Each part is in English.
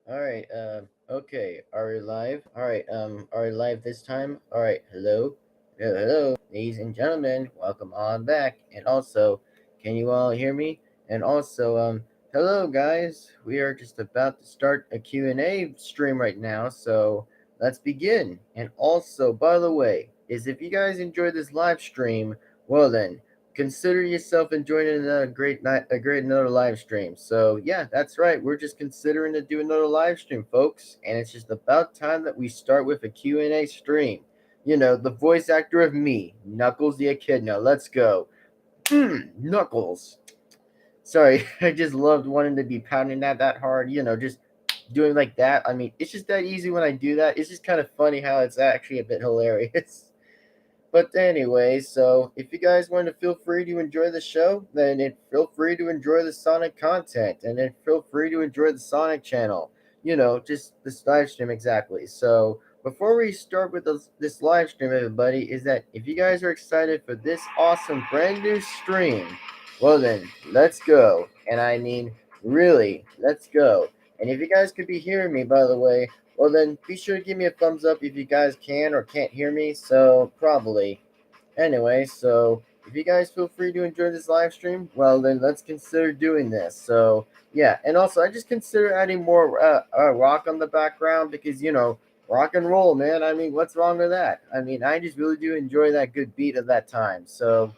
All right. Okay. Are we live? All right. Are we live this time? All right. Hello. Hello. Hello, ladies and gentlemen. Welcome on back. And also, can you all hear me? And also, hello guys. We are just about to start a Q&A stream right now. So let's begin. And also, by the way, is if you guys enjoy this live stream, well then, consider yourself enjoying another great night, a great another live stream. So yeah, that's right. We're just considering to do another live stream, folks, and it's just about time that we start with a Q&A stream. You know, the voice actor of me, Knuckles the Echidna. Let's go. Knuckles. Sorry, I just loved wanting to be pounding that hard. You know, just doing like that. I mean, it's just that easy when I do that. It's just kind of funny how it's actually a bit hilarious. But anyway, so if you guys want to feel free to enjoy the show, then feel free to enjoy the Sonic content, and then feel free to enjoy the Sonic channel. You know, just this live stream exactly. So before we start with this live stream, everybody, is that if you guys are excited for this awesome brand new stream, well then let's go. And I mean, really, let's go. And if you guys could be hearing me, by the way, well, then be sure to give me a thumbs up if you guys can or can't hear me. So, probably. Anyway, so if you guys feel free to enjoy this live stream, well, then let's consider doing this. So, yeah. And also, I just consider adding more rock on the background because, you know, rock and roll, man. I mean, what's wrong with that? I mean, I just really do enjoy that good beat of that time. So,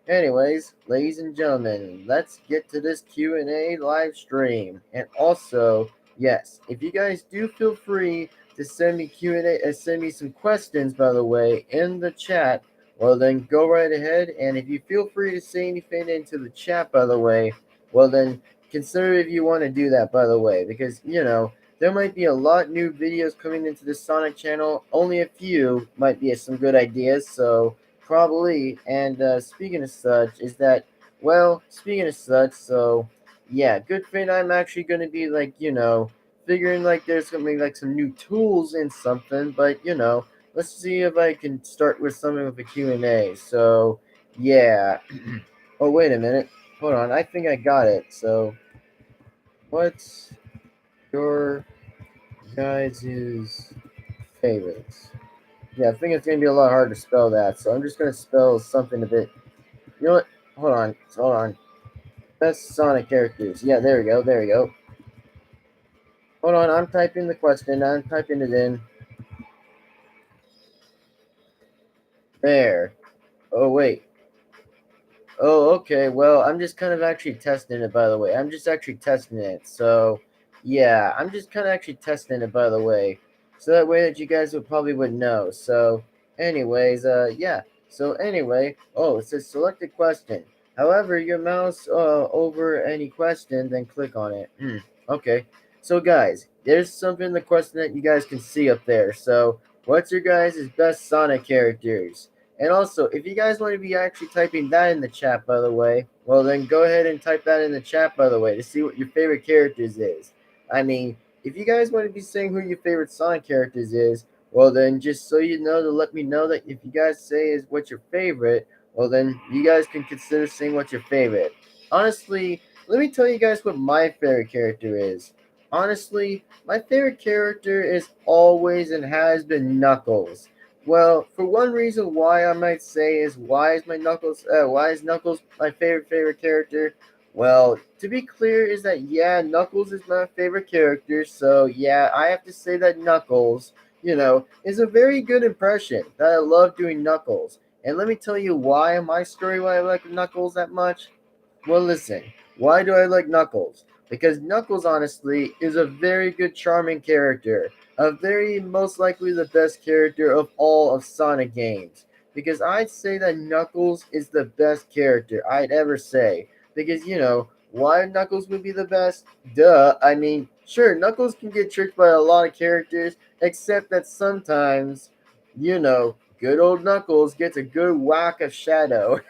anyways, ladies and gentlemen, let's get to this Q&A live stream. And also, yes, if you guys do feel free to send me Q&A, send me some questions, by the way, in the chat, well then go right ahead. And if you feel free to say anything into the chat, by the way, well then consider if you want to do that, by the way, because you know there might be a lot new videos coming into the Sonic channel. Only a few might be some good ideas, so probably. And speaking of such, is that, well, speaking of such, so yeah, good thing I'm actually going to be like, you know, figuring like there's going to be like some new tools in something, but you know, let's see if I can start with something with a Q&A. So, yeah. Oh, wait a minute. Hold on. I think I got it. So, what's your guys' favorites? Yeah, I think it's gonna be a lot harder to spell that, so I'm just gonna spell something a bit. You know what? Hold on. Best Sonic characters. Yeah, there we go. There we go. Hold on, I'm typing the question. I'm typing it in. There. Oh wait. Oh, okay. Well, I'm just kind of actually testing it, by the way. I'm just actually testing it. So, yeah, I'm just kind of actually testing it, by the way. So that way that you guys would know. So, anyways, yeah. So anyway, oh, it says select a question. However, your mouse over any question, then click on it. Okay. So guys, there's something in the question that you guys can see up there. So, what's your guys' best Sonic characters? And also, if you guys want to be actually typing that in the chat, by the way, well, then go ahead and type that in the chat, by the way, to see what your favorite characters is. I mean, if you guys want to be saying who your favorite Sonic characters is, well, then just so you know to let me know that if you guys say is what's your favorite, well, then you guys can consider saying what's your favorite. Honestly, let me tell you guys what my favorite character is. Honestly, my favorite character is always and has been Knuckles. Well, for one reason why I might say is why is Knuckles my favorite character? Well, to be clear is that yeah, Knuckles is my favorite character, so yeah, I have to say that Knuckles, you know, is a very good impression. That I love doing Knuckles. And let me tell you why I like Knuckles that much. Well, listen, why do I like Knuckles? Because Knuckles, honestly, is a very good, charming character. A very, most likely, the best character of all of Sonic games. Because I'd say that Knuckles is the best character I'd ever say. Because, you know, why Knuckles would be the best? Duh. I mean, sure, Knuckles can get tricked by a lot of characters, except that sometimes, you know, good old Knuckles gets a good whack of Shadow.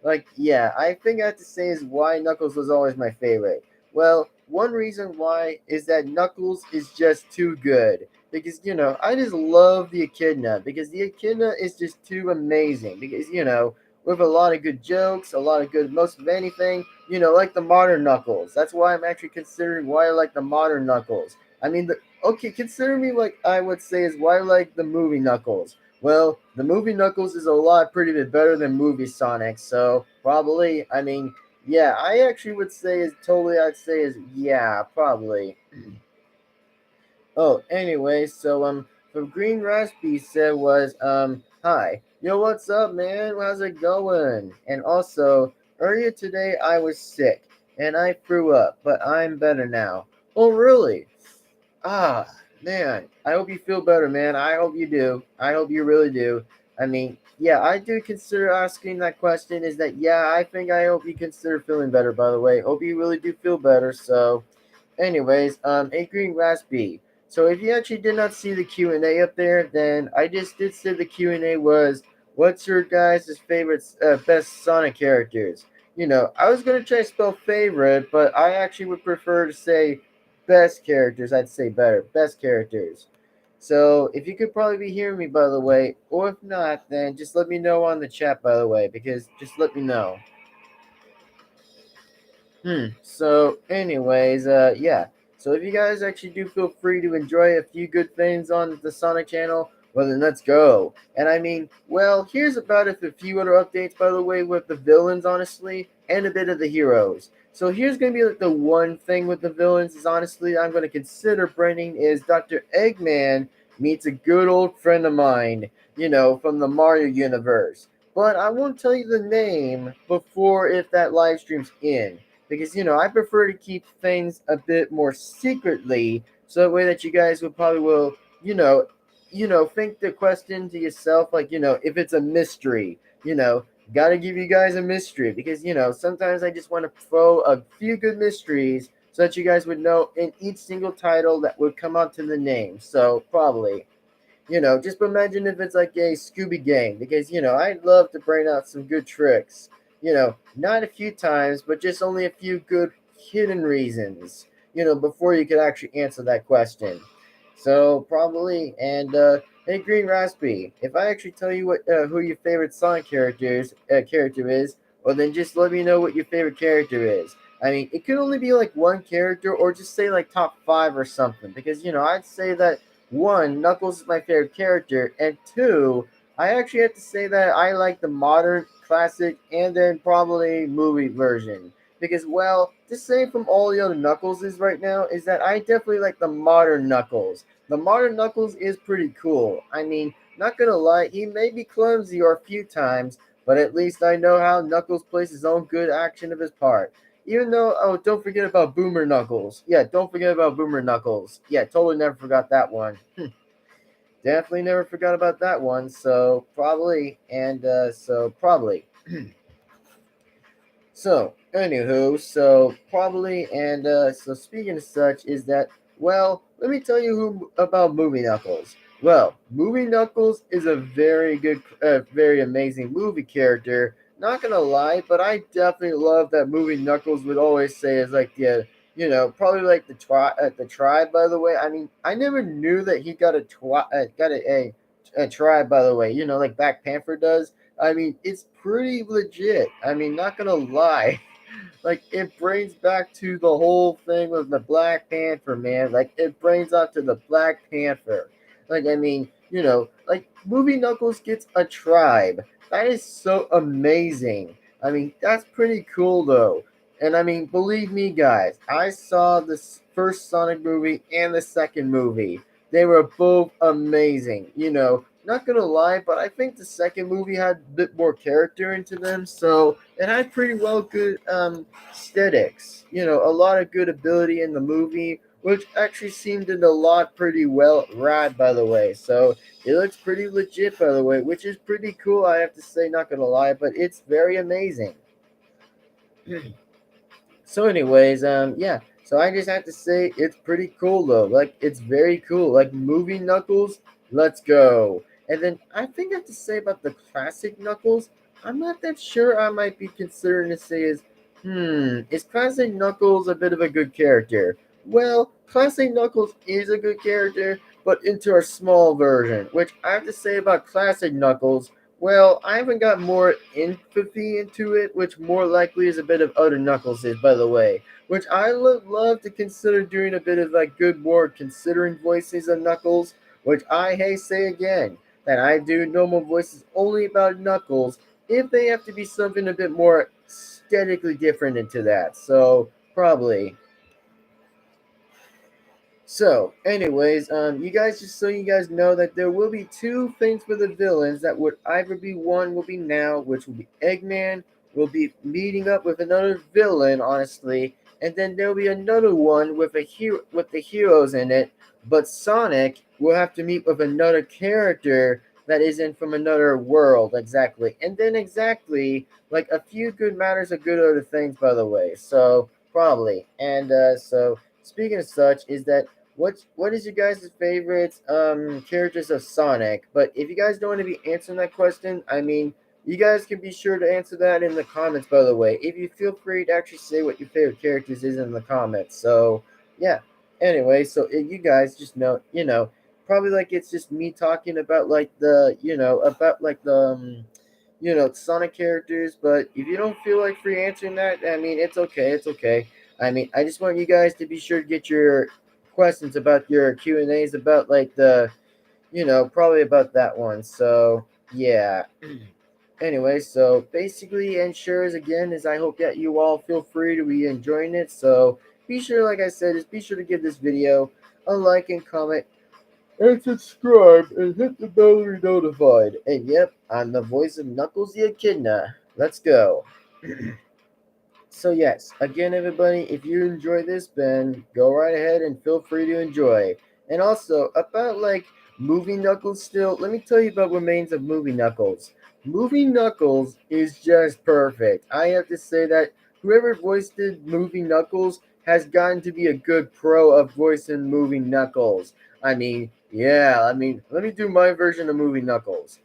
Like, yeah, I think I have to say is why Knuckles was always my favorite. Well, one reason why is that Knuckles is just too good. Because, you know, I just love the Echidna. Because the Echidna is just too amazing. Because, you know, with a lot of good jokes, a lot of good most of anything, like the modern Knuckles. That's why I'm actually considering why I like the modern Knuckles. I mean, okay, consider me like I would say is why I like the movie Knuckles. Well, the movie Knuckles is a lot pretty bit better than movie Sonic, so probably, I mean, yeah, I actually would say is totally, I'd say is, yeah, probably. Oh, anyway, so from Green Raspy said was hi. Yo, what's up, man? How's it going? And also, earlier today I was sick and I threw up, but I'm better now. Oh, really? Ah, man. I hope you feel better, man. I hope you do. I hope you really do. I mean, yeah, I do consider asking that question. Is that yeah? I hope you consider feeling better. By the way, hope you really do feel better. So, anyways, A Green Raspy. So if you actually did not see the Q&A up there, then I just did say the Q&A was, what's your guys' favorite, best Sonic characters? I was going to try to spell favorite, but I actually would prefer to say best characters. I'd say better. Best characters. So if you could probably be hearing me, by the way, or if not, then just let me know on the chat, by the way, because just let me know. So, anyways, yeah. So if you guys actually do feel free to enjoy a few good things on the Sonic channel, well then let's go. And I mean, well, here's about a few other updates, by the way, with the villains, honestly, and a bit of the heroes. So here's gonna be like the one thing with the villains is honestly I'm gonna consider bringing is Dr. Eggman meets a good old friend of mine, from the Mario universe. But I won't tell you the name before if that live stream's in because I prefer to keep things a bit more secretly, so that way that you guys would probably will think the question to yourself like if it's a mystery, gotta give you guys a mystery because sometimes I just want to throw a few good mysteries so that you guys would know in each single title that would come out to the name. So probably just imagine if it's like a Scooby Gang, because I'd love to bring out some good tricks. Not a few times, but just only a few good hidden reasons. Before you could actually answer that question. So probably, and hey, Green Raspy, if I actually tell you what who your favorite Sonic character is, well then just let me know what your favorite character is. I mean, it could only be like one character, or just say like top five or something, because I'd say that one, Knuckles is my favorite character, and two, I actually have to say that I like the modern, classic, and then probably movie version. Because, well, the same from all the other Knuckles is right now is that I definitely like the modern Knuckles. The modern Knuckles is pretty cool. I mean, not gonna lie, he may be clumsy or a few times, but at least I know how Knuckles plays his own good action of his part. Even though, oh, don't forget about Boomer Knuckles. Yeah, don't forget about Boomer Knuckles. Yeah, totally never forgot that one. Definitely never forgot about that one. So probably, and so probably. So, anywho, so probably, and so speaking of such, is that, well, let me tell you who about Movie Knuckles. Well, Movie Knuckles is a very good, very amazing movie character. Not gonna lie, but I definitely love that Movie Knuckles would always say is like probably like the tribe. By the way, I mean, I never knew that he got a tribe. By the way, like Black Panther does. I mean, it's pretty legit. I mean, not gonna lie. Like, it brings back to the whole thing with the Black Panther, man. Like, it brings up to the Black Panther. Like, I mean, like, Movie Knuckles gets a tribe. That is so amazing. I mean, that's pretty cool, though. And I mean, believe me, guys, I saw the first Sonic movie and the second movie. They were both amazing. Not gonna lie, but I think the second movie had a bit more character into them, so it had pretty well good aesthetics. A lot of good ability in the movie, which actually seemed in a lot pretty well rad, by the way. So it looks pretty legit, by the way, which is pretty cool. I have to say, not gonna lie, but it's very amazing. So, anyways, yeah. So I just have to say it's pretty cool though. Like it's very cool. Like movie Knuckles, let's go. And then I think I have to say about the classic Knuckles. I'm not that sure. I might be considering to say is classic Knuckles a bit of a good character? Well, classic Knuckles is a good character, but into a small version. Which I have to say about classic Knuckles. Well, I haven't got more empathy into it, which more likely is a bit of other Knuckles is, by the way. Which I would love to consider doing a bit of like good more considering voices of Knuckles, which I hey say again that I do normal voices only about Knuckles if they have to be something a bit more aesthetically different into that. So probably. So, anyways, you guys, just so you guys know that there will be two things for the villains that would either be one will be now, which will be Eggman will be meeting up with another villain, honestly, and then there'll be another one with a hero with the heroes in it. But Sonic will have to meet with another character that isn't from another world, exactly, and then exactly like a few good matters of good other things, by the way. So probably, and so speaking of such, is that what is your guys' favorite characters of Sonic? But if you guys don't want to be answering that question, I mean, you guys can be sure to answer that in the comments. By the way, if you feel free to actually say what your favorite characters is in the comments. So yeah. Anyway, so you guys just know, probably like it's just me talking about like the, about like the. Sonic characters, but if you don't feel like free answering that, I mean, it's okay. It's okay. I mean, I just want you guys to be sure to get your questions about your Q&As about like the, probably about that one. So, yeah. Anyway, so basically, ensures again is I hope that you all feel free to be enjoying it. So, be sure, like I said, just be sure to give this video a like and comment and subscribe and hit the bell to be notified. And yep, I'm the voice of Knuckles the Echidna. Let's go. So yes, again, everybody, if you enjoy this, then go right ahead and feel free to enjoy. And also about like Movie Knuckles. Still, let me tell you about what remains of Movie Knuckles. Movie Knuckles is just perfect. I have to say that whoever voiced Movie Knuckles has gotten to be a good pro of voicing Movie Knuckles. I mean, yeah, I mean, let me do my version of Movie Knuckles.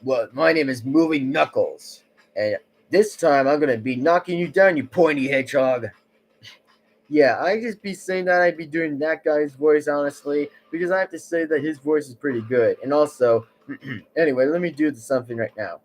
Well, my name is Movie Knuckles, and this time I'm gonna be knocking you down, you pointy hedgehog. Yeah, I just be saying that I'd be doing that guy's voice honestly, because I have to say that his voice is pretty good. And also, anyway, let me do something right now.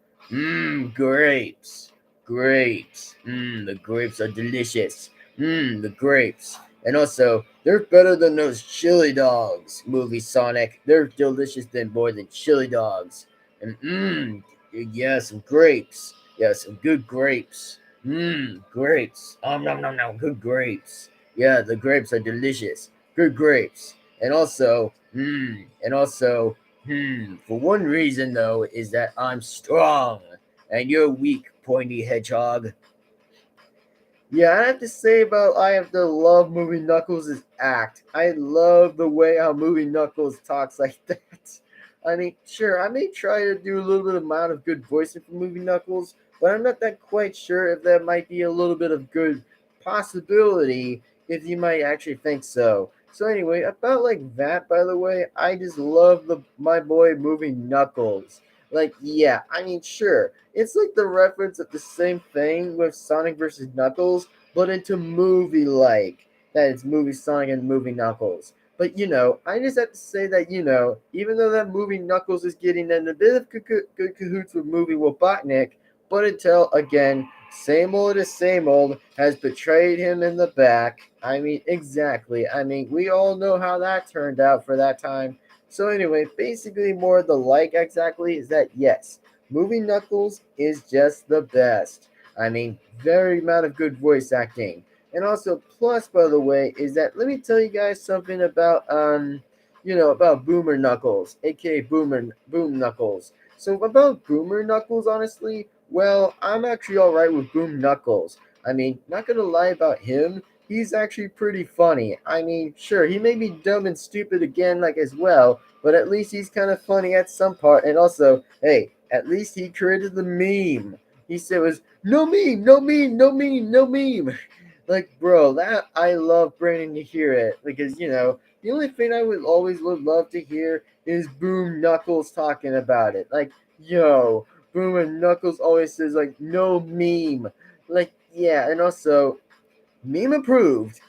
Grapes. Grapes. The grapes are delicious. The grapes. And also, they're better than those chili dogs, movie Sonic. They're delicious than more than chili dogs. And yeah, some grapes. Yeah, some good grapes. Grapes. Nom nom nom, good grapes. Yeah, the grapes are delicious. Good grapes. And also, for one reason though, is that I'm strong and you're weak, pointy hedgehog. Yeah, I have to say about I have to love Movie Knuckles' act. I love the way how Movie Knuckles talks like that. I mean, sure, I may try to do a little bit of amount of good voicing for Movie Knuckles, but I'm not that quite sure if that might be a little bit of good possibility if you might actually think so. So anyway, about like that, by the way, I just love the my boy Movie Knuckles. Like, yeah, I mean, sure, it's like the reference of the same thing with Sonic versus Knuckles, but into movie like. That it's movie Sonic and movie Knuckles. But I just have to say that even though that movie Knuckles is getting in a bit of good cahoots with movie Robotnik, but until again, same old has betrayed him in the back. I mean, exactly. I mean, we all know how that turned out for that time. So anyway, basically more the like exactly is that yes, Movie Knuckles is just the best. I mean, very amount of good voice acting. And also, plus, by the way, is that let me tell you guys something about about Boomer Knuckles, aka Boom Knuckles. So about Boomer Knuckles, honestly, well, I'm actually all right with Boom Knuckles. I mean, not gonna lie about him, he's actually pretty funny. I mean, sure, he may be dumb and stupid again, like as well, but at least he's kind of funny at some part. And also, hey, at least he created the meme. He said it was no meme, no meme, no meme, no meme. Like, bro, that I love Brandon to hear it because the only thing I would always would love to hear is Boom Knuckles talking about it. Like, yo, Boom and Knuckles always says like no meme. Like, yeah, and also meme approved.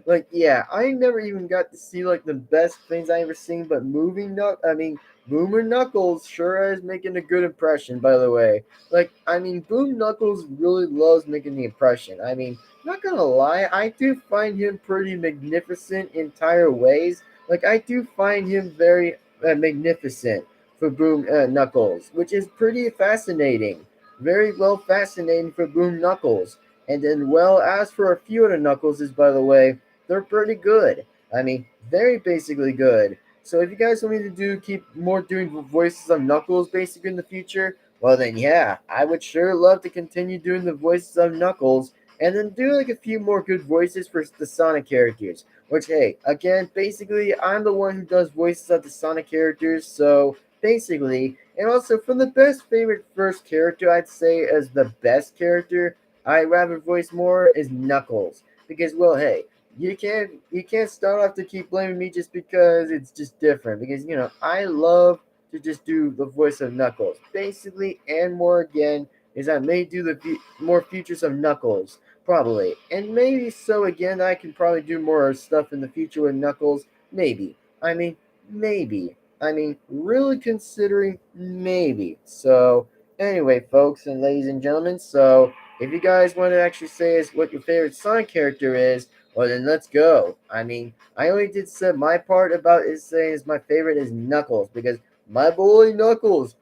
Like, yeah, I never even got to see like the best things I ever seen, but movie nut. I mean, Boomer Knuckles sure is making a good impression, by the way. Like, I mean, Boom Knuckles really loves making the impression. I mean, not gonna lie, I do find him pretty magnificent in entire ways. Like, I do find him very magnificent for Boom Knuckles, which is pretty fascinating. Very well fascinating for Boom Knuckles. And then, well, as for a few of the Knuckleses, by the way, they're pretty good. I mean, very basically good. So if you guys want me to keep more doing voices of Knuckles basically in the future, well then yeah, I would sure love to continue doing the voices of Knuckles and then do like a few more good voices for the Sonic characters. Which hey, again, basically I'm the one who does voices of the Sonic characters, so basically, and also from the best favorite first character I'd say as the best character I rather voice more is Knuckles. Because well hey, you can't start off to keep blaming me just because it's just different. Because I love to just do the voice of Knuckles. Basically, and more again is I may do the more features of Knuckles probably, and maybe so again I can probably do more stuff in the future with Knuckles. Maybe. I mean, maybe. I mean, really considering maybe. So anyway, folks and ladies and gentlemen, so if you guys want to actually say is what your favorite Sonic character is, well then let's go. I mean, I only did say my part about is saying is my favorite is Knuckles because my boy Knuckles.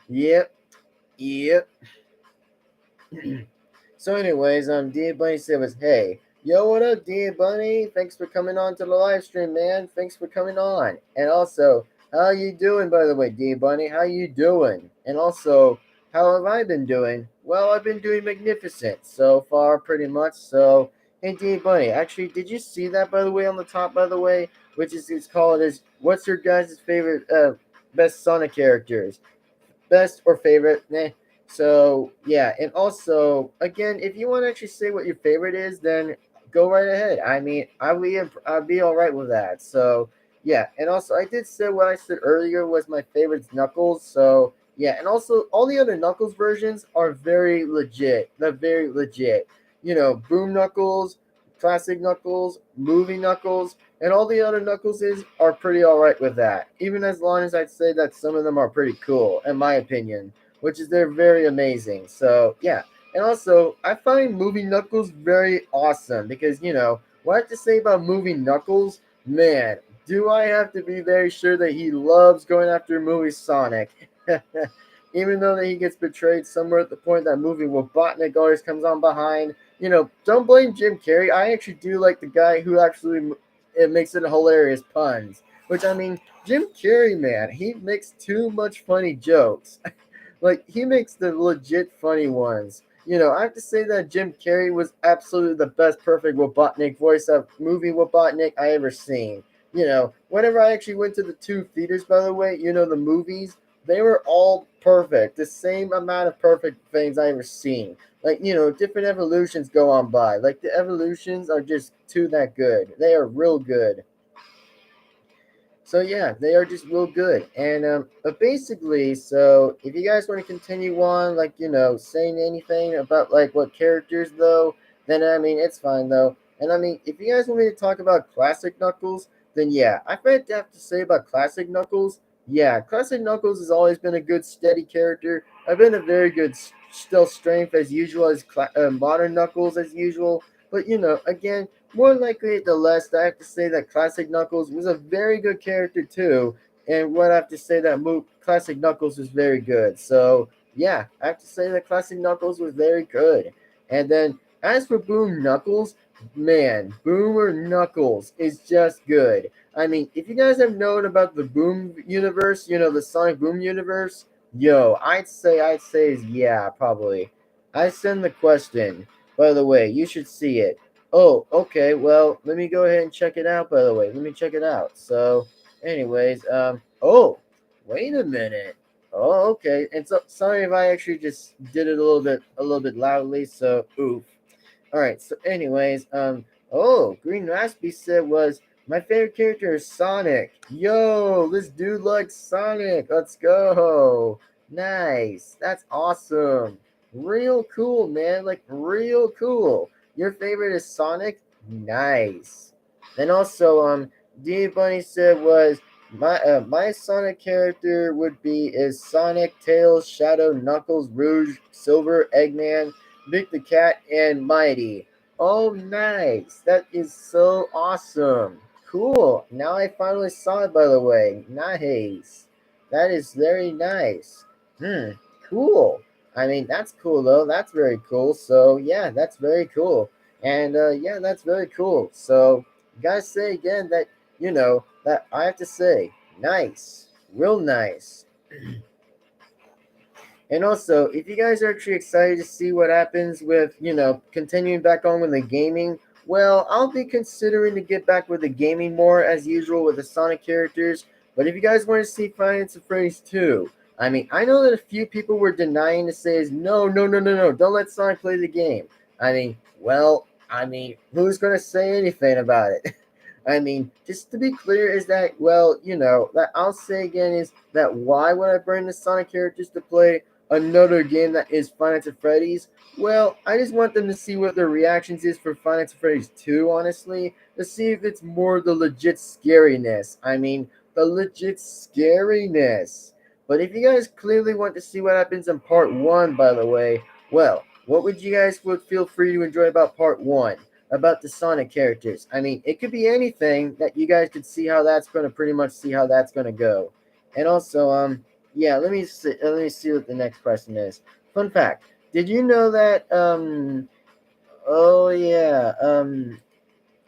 Yep, yep. So, anyways, Dear Bunny said was, hey, yo, what up, Dear Bunny? Thanks for coming on to the live stream, man. Thanks for coming on. And also, how you doing, by the way, Dear Bunny? How you doing? And also, how have I been doing? Well, I've been doing magnificent so far, pretty much. So, hey, Dear Bunny, actually, did you see that, by the way, on the top, by the way? Which is, it's called is, what's your guys' favorite, best Sonic characters? Best or favorite. So yeah, and also again, if you want to actually say what your favorite is, then go right ahead. I mean, I'll be all right with that. So yeah, and also I did say what I said earlier was my favorite's Knuckles. So yeah, and also all the other Knuckles versions are very legit. They're very legit. Boom Knuckles, Classic Knuckles, Movie Knuckles, and all the other Knuckleses are pretty alright with that. Even as long as I'd say that some of them are pretty cool, in my opinion, which is they're very amazing. So yeah. And also I find Movie Knuckles very awesome because what I have to say about Movie Knuckles, man, do I have to be very sure that he loves going after movie Sonic. Even though that he gets betrayed somewhere at the point that movie Robotnik always comes on behind. Don't blame Jim Carrey. I actually do like the guy who actually it makes it hilarious puns. Which I mean, Jim Carrey, man, he makes too much funny jokes. Like he makes the legit funny ones. I have to say that Jim Carrey was absolutely the best perfect Robotnik voice of movie Robotnik I ever seen. Whenever I actually went to the two theaters, by the way, the movies, they were all perfect. The same amount of perfect things I ever seen. Like, different evolutions go on by. Like the evolutions are just too that good. They are real good. So yeah, they are just real good. And but basically, so if you guys want to continue on, like saying anything about like what characters though, then I mean it's fine though. And I mean, if you guys want me to talk about classic Knuckles, then yeah, I have to say about classic Knuckles. Yeah, classic Knuckles has always been a good steady character. I've been a very good still strength as usual as modern Knuckles as usual. But again, more likely the less, I have to say that Classic Knuckles was a very good character too, and what I have to say that Classic Knuckles was very good. So yeah, I have to say that Classic Knuckles was very good. And then as for Boom Knuckles, man, Boomer Knuckles is just good. I mean, if you guys have known about the Boom universe, the Sonic Boom universe, yo, I'd say is yeah, probably. I send the question. By the way, you should see it. Oh, okay. Well, let me go ahead and check it out. By the way, let me check it out. So, anyways, oh, wait a minute. Oh, okay. And so, sorry if I actually just did it a little bit loudly. So, oof. All right. So, anyways, oh, Green Raspy said was my favorite character is Sonic. Yo, this dude likes Sonic. Let's go. Nice. That's awesome. Real cool, man. Like real cool. Your favorite is Sonic? Nice. Then also, D Bunny said was my Sonic character would be is Sonic, Tails, Shadow, Knuckles, Rouge, Silver, Eggman, Vic the Cat, and Mighty. Oh, nice! That is so awesome. Cool. Now I finally saw it. By the way, nice. That is very nice. Hmm. Cool. I mean, that's cool though. That's very cool. So yeah, that's very cool. And yeah, that's very cool. So gotta say again that that I have to say, nice, real nice. And also, if you guys are actually excited to see what happens with, continuing back on with the gaming, well, I'll be considering to get back with the gaming more as usual with the Sonic characters. But if you guys want to see Five Nights at Freddy's 2, I mean, I know that a few people were denying to say is no, no, no, no, no, don't let Sonic play the game. I mean, well, I mean, who's going to say anything about it? I mean, just to be clear, is that, well, that I'll say again is that why would I bring the Sonic characters to play another game that is Five Nights at Freddy's? Well, I just want them to see what their reactions is for Five Nights at Freddy's 2, honestly, to see if it's more the legit scariness. I mean, the legit scariness. But if you guys clearly want to see what happens in part 1, by the way, well, what would you guys would feel free to enjoy about part 1? About the Sonic characters. I mean, it could be anything that you guys could see how that's going to pretty much see how that's going to go. And also, yeah, let me see what the next question is. Fun fact: did you know that oh yeah,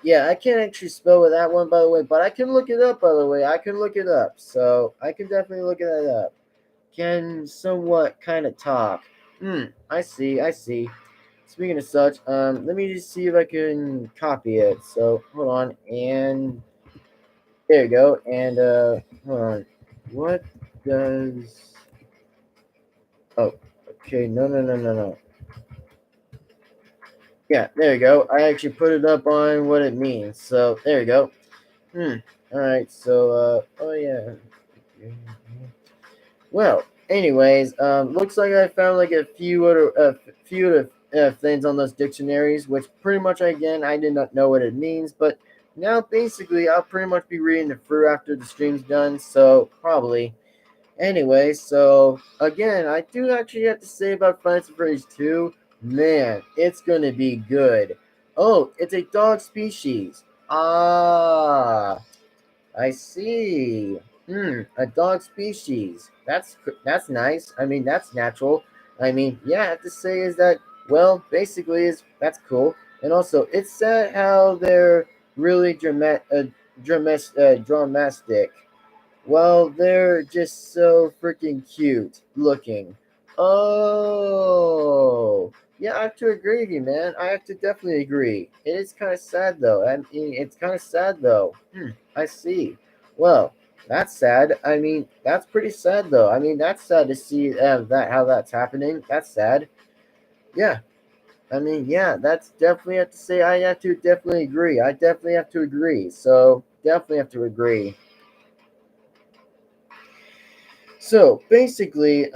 yeah, I can't actually spell with that one by the way, but I can look it up by the way. I can look it up, so I can definitely look that up. Can somewhat kind of talk. I see, I see. Speaking of such, let me just see if I can copy it. So hold on, and there you go. And hold on. What does? Oh, okay. No, no, no, no, no. Yeah, there you go. I actually put it up on what it means. So there you go. Hmm. All right. So oh yeah. Well, anyways, looks like I found like a few other things on those dictionaries, which pretty much again I did not know what it means, but now basically I'll pretty much be reading it through after the stream's done, so probably. Anyway, so again, I do actually have to say about Final Fantasy 2, man, it's gonna be good. Oh, it's a dog species. Ah, I see. A dog species. That's nice. I mean, that's natural. I mean, yeah, I have to say is that well, basically is that's cool. And also, it's sad how they're really dramatic. Well, they're just so freaking cute looking. Oh, yeah, I have to agree with you, man. I have to definitely agree. It is kind of sad though. I mean, it's kind of sad though. I see. Well, that's sad. I mean, that's pretty sad though. I mean, that's sad to see that how that's happening. That's sad. Yeah. I mean, yeah, that's definitely have to say. I have to definitely agree. I definitely have to agree. So definitely have to agree. So basically,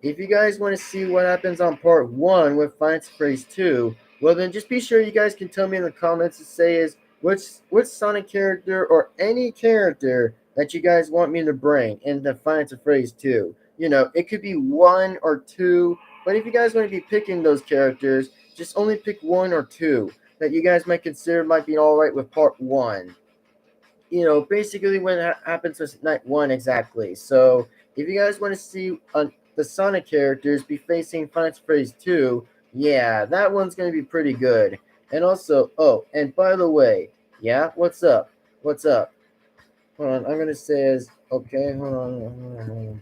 if you guys want to see what happens on part 1 with Final Phrase 2, well then just be sure you guys can tell me in the comments to say is which Sonic character or any character that you guys want me to bring in the Final Phrase 2. It could be one or two, but if you guys want to be picking those characters, just only pick one or two that you guys might consider might be alright with part 1. Basically when it happens with night 1 exactly. So if you guys want to see the Sonic characters be facing Final Phrase 2, yeah, that one's going to be pretty good. And also, oh, and by the way, yeah, what's up? What's up? Hold on, I'm going to say is, okay, hold on.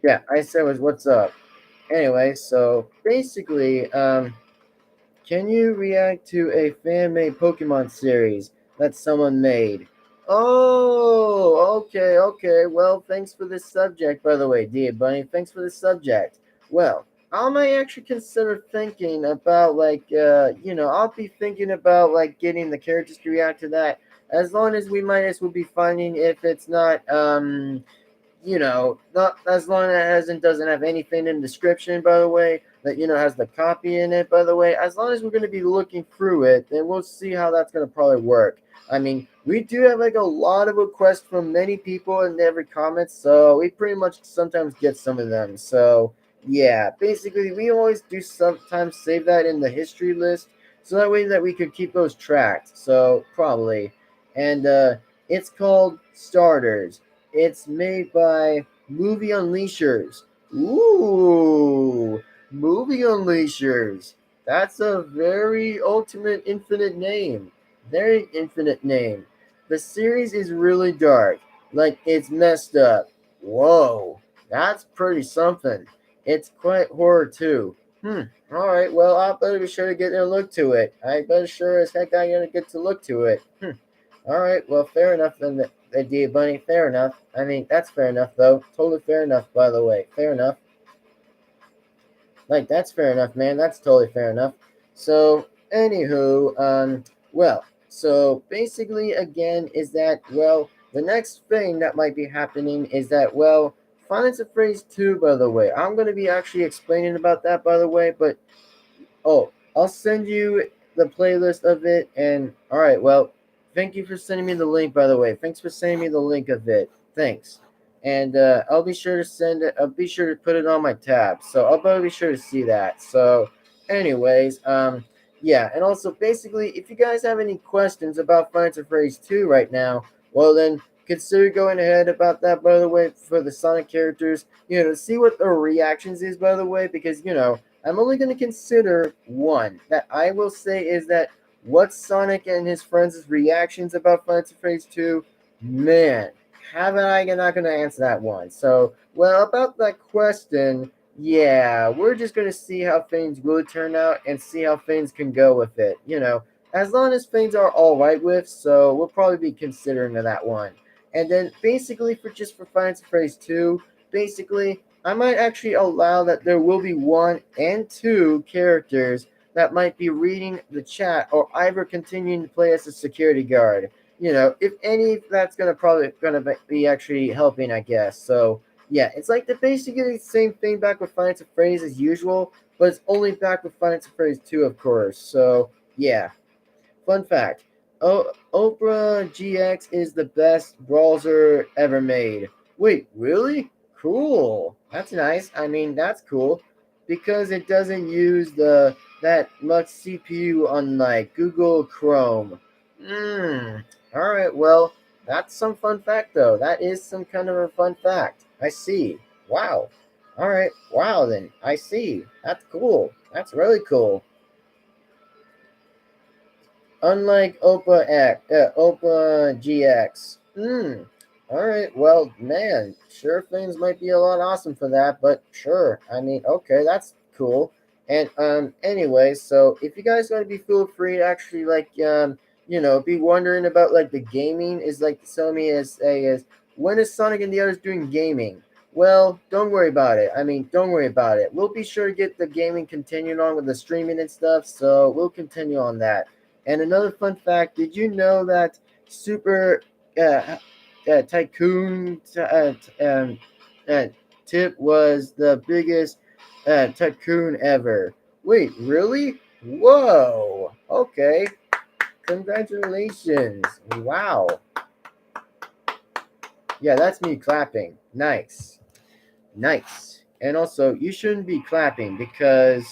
Yeah, I said was what's up. Anyway, so basically, can you react to a fan made Pokemon series that someone made? Oh, okay, okay. Well, thanks for this subject, by the way, dear Bunny. Thanks for the subject. Well, I might actually consider thinking about, like, I'll be thinking about, like, getting the characters to react to that. As long as we might as well be finding if it's not, not as long as it doesn't have anything in the description, by the way, that has the copy in it, by the way. As long as we're going to be looking through it, then we'll see how that's going to probably work. I mean, we do have like a lot of requests from many people in every comment, so we pretty much sometimes get some of them. So yeah, basically we always do sometimes save that in the history list, so that way that we could keep those tracked. So probably, and it's called Starters. It's made by Movie Unleashers. Ooh, Movie Unleashers. That's a very ultimate infinite name. Very infinite name. The series is really dark. Like, it's messed up. Whoa, that's pretty something. It's quite horror, too. Alright, well, I better be sure to get a look to it. I better sure as heck I gotta get to look to it. All right, well, fair enough then, D Bunny. Fair enough. I mean, that's fair enough, though. Totally fair enough, by the way. Fair enough. Like, that's fair enough, man. That's totally fair enough. So, anywho, so basically, again, is that, the next thing that might be happening is that, Finance of Phrase 2, by the way. I'm going to be actually explaining about that, by the way, but oh, I'll send you the playlist of it. And all right, well, thank you for sending me the link. By the way, thanks for sending me the link of it. Thanks. And I'll be sure to send it. I'll be sure to put it on my tab. So I'll probably be sure to see that. So, anyways, yeah, and also basically, if you guys have any questions about Final Phrase 2 right now, well then consider going ahead about that. By the way, for the Sonic characters, see what their reactions is. By the way, because I'm only going to consider one that I will say is that what Sonic and his friends' reactions about Final Phase 2, man, haven't I not going to answer that one. So, about that question, yeah, we're just going to see how things will turn out and see how things can go with it. As long as things are all right with, so we'll probably be considering that one. And then basically for Final Phase 2, basically I might actually allow that there will be one and two characters that might be reading the chat or either continuing to play as a security guard. If any, that's gonna be actually helping, I guess. So yeah, it's like the basically the same thing back with Finance of Phrase as usual, but it's only back with Finance of Phrase 2, of course. So yeah. Fun fact: Oprah GX is the best browser ever made. Wait, really? Cool. That's nice. I mean, that's cool because it doesn't use the that much CPU unlike Google Chrome. All right. Well, that's some fun fact though. That is some kind of a fun fact. I see. Wow. All right. Wow. Then I see. That's cool. That's really cool. Unlike Oppa GX. All right. Well, man, sure things might be a lot awesome for that, but sure. I mean, okay, that's cool. And anyway, so if you guys want to be feel free to actually be wondering about like the gaming is like telling me as when is Sonic and the others doing gaming? Well, don't worry about it. I mean, don't worry about it. We'll be sure to get the gaming continued on with the streaming and stuff, so we'll continue on that. And another fun fact: did you know that Super Tycoon uh, Tip was the biggest tycoon ever? Wait, really? Whoa! Okay, congratulations! Wow. Yeah, that's me clapping. Nice, nice. And also, you shouldn't be clapping because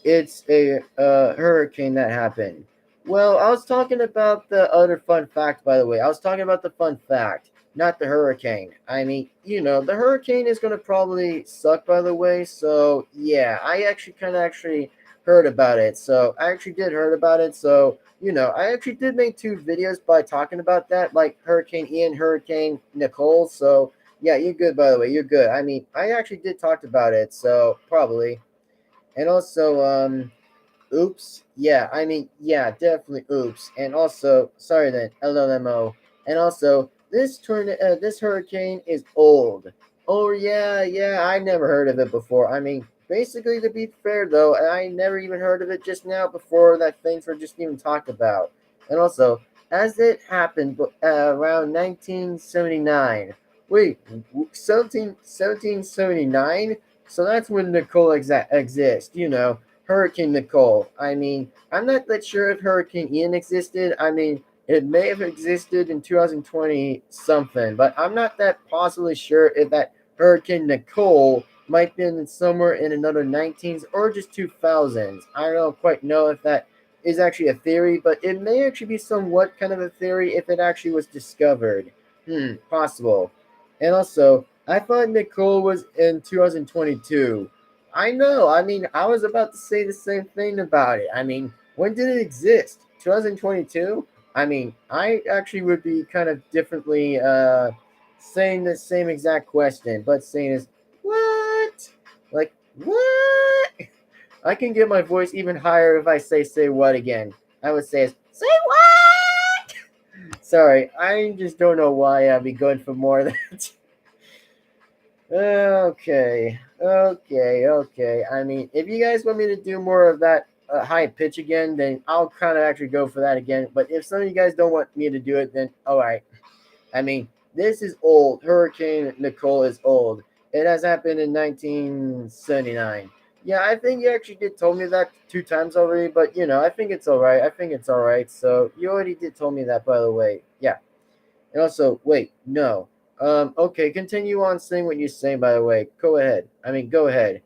it's a hurricane that happened. Well, I was talking about the other fun fact, by the way. I was talking about the fun fact, not the hurricane. I mean, the hurricane is going to probably suck, by the way. So, yeah, I actually kind of actually heard about it. So, I actually did heard about it. So, I actually did make two videos by talking about that, like Hurricane Ian, Hurricane Nicole. So, yeah, you're good, by the way. You're good. I mean, I actually did talk about it. So, probably. And also, oops. Yeah, I mean, yeah, definitely oops. And also, sorry then, LLMO. And also, this hurricane is old. Oh yeah, yeah, I never heard of it before. I mean, basically to be fair though, I never even heard of it just now before that things were just even talked about. And also, as it happened around 1979, Wait, 1779? So that's when Nicole exists, Hurricane Nicole. I mean, I'm not that sure if Hurricane Ian existed. I mean, it may have existed in 2020 something, but I'm not that possibly sure if that Hurricane Nicole might have been somewhere in another 19s or just 2000s. I don't quite know if that is actually a theory, but it may actually be somewhat kind of a theory if it actually was discovered. Possible. And also, I thought Nicole was in 2022. I know. I mean, I was about to say the same thing about it. I mean, when did it exist? 2022? I mean, I actually would be kind of differently saying the same exact question, but saying is, what? Like, what? I can get my voice even higher if I say what again. I would say, say what? Sorry, I just don't know why I'd be going for more of that. Okay. I mean, if you guys want me to do more of that high pitch again, then I'll kind of actually go for that again. But if some of you guys don't want me to do it, then all right. I mean, this is old. Hurricane Nicole is old. It has happened in 1979. Yeah, I think you actually did told me that two times already, but I think it's all right. I think it's all right. So you already did told me that, by the way. Yeah. And also, wait, no. Okay, continue on saying what you're saying, by the way. Go ahead. I mean, go ahead.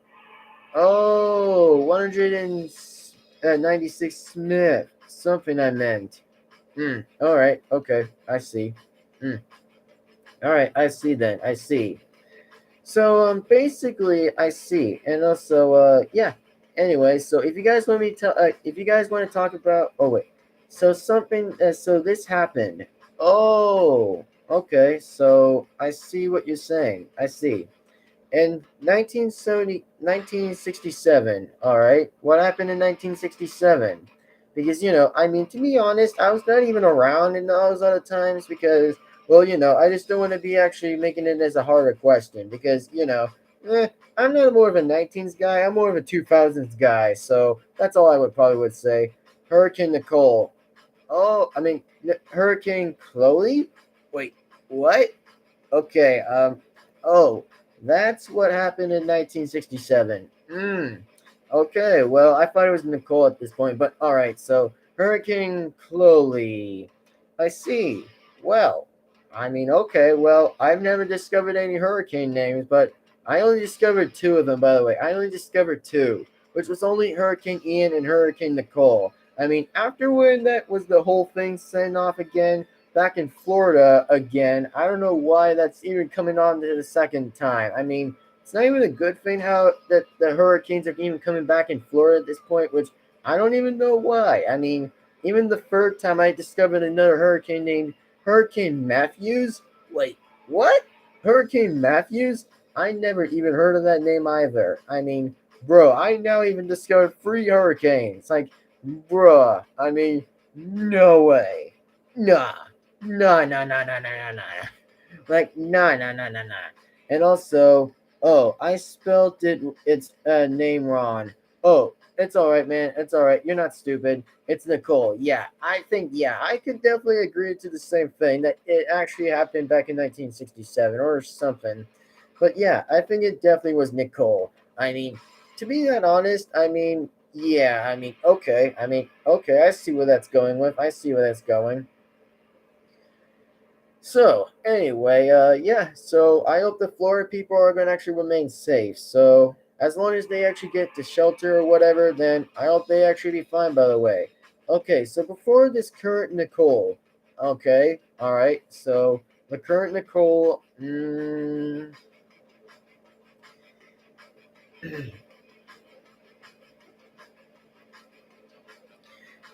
Oh, 196 Smith. Something I meant. All right. Okay. I see. Hmm. All right. I see then. I see. So, basically, I see. And also, yeah. Anyway, so if you guys want me to, if you guys want to talk about, oh, wait. So, so this happened. Oh, okay. So I see what you're saying. I see. In 1967, all right, what happened in 1967? Because, I mean, to be honest, I was not even around in those other times because, well, I just don't want to be actually making it as a harder question because, I'm not more of a 19s guy. I'm more of a 2000s guy. So that's all I would say. Hurricane Nicole. Oh, I mean, Hurricane Chloe? Wait, what? Okay. Oh, that's what happened in 1967. Okay. Well, I thought it was Nicole at this point, but all right. So Hurricane Chloe. I see. Well, I mean, okay. Well, I've never discovered any hurricane names, but I only discovered two of them. By the way, I only discovered two, which was only Hurricane Ian and Hurricane Nicole. I mean, after when that was the whole thing sent off again back in Florida again. I don't know why that's even coming on to the second time. I mean, it's not even a good thing how that the hurricanes are even coming back in Florida at this point, which I don't even know why. I mean, even the third time I discovered another hurricane named Hurricane Matthews. Wait, what? Hurricane Matthews? I never even heard of that name either. I mean, bro, I now even discovered three hurricanes. Like, bruh, I mean, no way. Nah. No, no, no, no, no, no, no. Like, no, no, no, no, no. And also, oh, I spelled its name wrong. Oh, it's all right, man. It's all right. You're not stupid. It's Nicole. Yeah, I think, yeah, I could definitely agree to the same thing that it actually happened back in 1967 or something. But yeah, I think it definitely was Nicole. I mean, to be that honest, I mean, yeah, I mean, okay. I mean, okay, I see where that's going with. I see where that's going. So anyway, yeah. So I hope the Florida people are going to actually remain safe. So as long as they actually get to shelter or whatever, then I hope they actually be fine. By the way, okay. So before this current Nicole, okay, all right. So the current Nicole,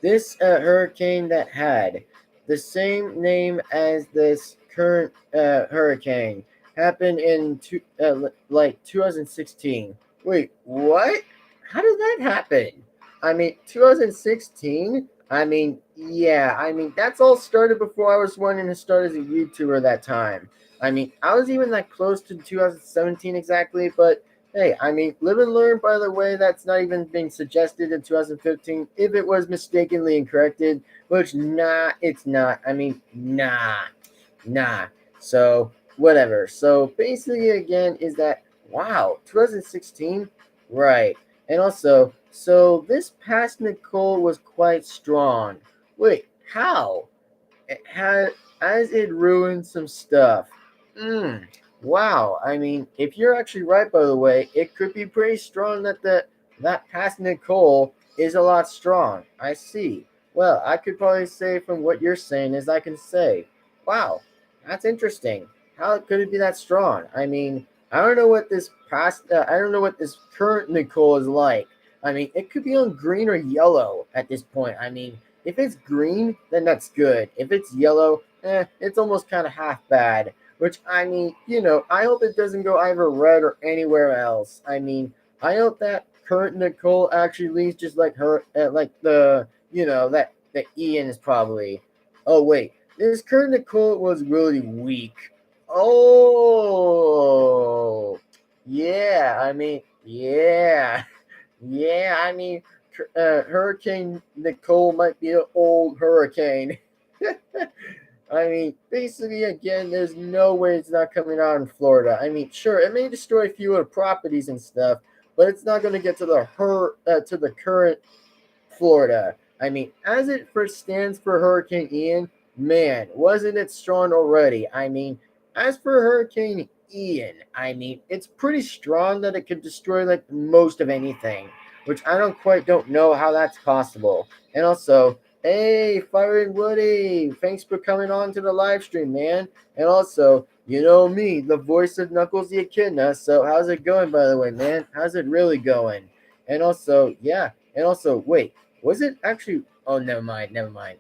this hurricane that had the same name as this current hurricane happened in like 2016. Wait, what? How did that happen? I mean, 2016? I mean, yeah, I mean, that's all started before I was wanting to start as a YouTuber that time. I mean, I was even that close to 2017 exactly, but hey, I mean, live and learn, by the way, that's not even being suggested in 2015 if it was mistakenly incorrected, which, nah, it's not. I mean, nah. So, whatever. So basically, again, is that wow, 2016, right? And also, so this past Nicole was quite strong. Wait, how? It had as it ruined some stuff. Mm, wow. I mean, if you're actually right, by the way, it could be pretty strong that that past Nicole is a lot strong. I see. Well, I could probably say from what you're saying is I can say, wow, that's interesting. How could it be that strong? I mean, I don't know what this past, I don't know what this current Nicole is like. I mean, it could be on green or yellow at this point. I mean, if it's green, then that's good. If it's yellow, it's almost kind of half bad. Which I mean, I hope it doesn't go either red or anywhere else. I mean, I hope that current Nicole actually leaves just like her, like that Ian is probably. Oh wait, this current Nicole was really weak. Oh, yeah. I mean, yeah. Yeah, I mean, Hurricane Nicole might be an old hurricane. I mean, basically, again, there's no way it's not coming out in Florida. I mean, sure, it may destroy a few of the properties and stuff, but it's not going to get to to the current Florida. I mean, as it first stands for Hurricane Ian, man, wasn't it strong already? I mean, as for Hurricane Ian, I mean, it's pretty strong that it could destroy like most of anything, which I don't know how that's possible. And also, hey, Fire and Woody, thanks for coming on to the live stream, man. And also, you know me, the voice of Knuckles the Echidna. So how's it going, by the way, man? How's it really going? And also, yeah. And also, wait, was it actually? Oh, never mind, never mind.